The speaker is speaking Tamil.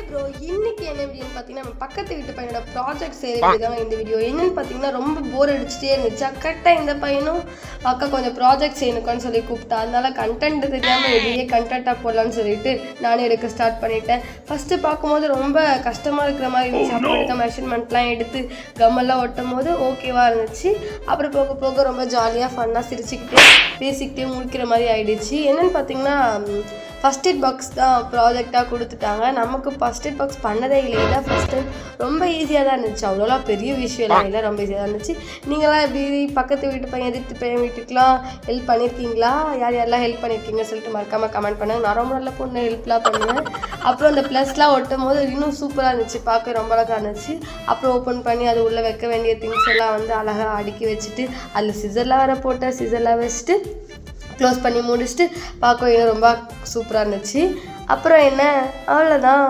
ப்ரோ இன்னைக்கு என்ன வீடியோன்னு பார்த்தீங்கன்னா நம்ம பக்கத்து வீட்டு பையனோட ப்ராஜெக்ட் செய்யறதுதான் இந்த வீடியோ. என்னன்னு பார்த்தீங்கன்னா ரொம்ப போர் அடிச்சுட்டே இருந்துச்சு. கரெக்டாக இந்த பையனும் அக்கா கொஞ்சம் ப்ராஜெக்ட் செய்யணுக்கான்னு சொல்லி கூப்பிட்டா. அதனால கண்டென்ட் தெரியாமல் வெளியே கண்டென்ட்டாக போடலான்னு சொல்லிட்டு நானே எடுக்க ஸ்டார்ட் பண்ணிட்டேன். ஃபஸ்ட்டு பார்க்கும்போது ரொம்ப கஷ்டமாக இருக்கிற மாதிரி இருந்துச்சு. அப்போ எடுத்த மெஷர்மெண்ட்லாம் எடுத்து கம்மெல்லாம் ஒட்டும் போது ஓகேவாக இருந்துச்சு. அப்புறம் போக போக ரொம்ப ஜாலியாக ஃபன்னாக சிரிச்சுக்கிட்டே பேசிக்கிட்டே முடிக்கிற மாதிரி ஆயிடுச்சு. என்னென்னு பார்த்தீங்கன்னா ஃபஸ்ட் எய்ட் பாக்ஸ் தான் ப்ராஜெக்டாக கொடுத்துட்டாங்க. நமக்கு ஃபஸ்ட் எய்ட் பாக்ஸ் பண்ணதே இல்லையா ஃபஸ்ட் டைம். ரொம்ப ஈஸியாக தான் இருந்துச்சு, அவ்வளோலாம் பெரிய விஷயம்லாம் இல்லை, ரொம்ப ஈஸியாக தான் இருந்துச்சு. நீங்களாம் எப்படி பக்கத்து வீட்டு பையன் எதிர்த்து பையன் வீட்டுக்கெலாம் ஹெல்ப் பண்ணியிருக்கீங்களா? யார் யாரெல்லாம் ஹெல்ப் பண்ணியிருக்கீங்கன்னு சொல்லிட்டு மறக்காமல் கமெண்ட் பண்ணுங்கள். நான் ரொம்ப நல்ல பொண்ணு ஹெல்ப்லாம் பண்ணுவேன். அப்புறம் அந்த ப்ளஸ்லாம் ஒட்டும் போது இன்னும் சூப்பராக இருந்துச்சு, பார்க்க ரொம்ப அழகாக இருந்துச்சு. அப்புறம் ஓப்பன் பண்ணி அது உள்ளே வைக்க வேண்டிய திங்ஸ் எல்லாம் வந்து அழகாக அடுக்கி வச்சுட்டு அதில் சிசர்லாம் வர போட்டேன். சிசர்லாம் வச்சுட்டு க்ளோஸ் பண்ணி முடிச்சுட்டு பார்க்க இன்னும் ரொம்ப சூப்பராக இருந்துச்சு. அப்புறம் என்ன, அவ்வளோதான்.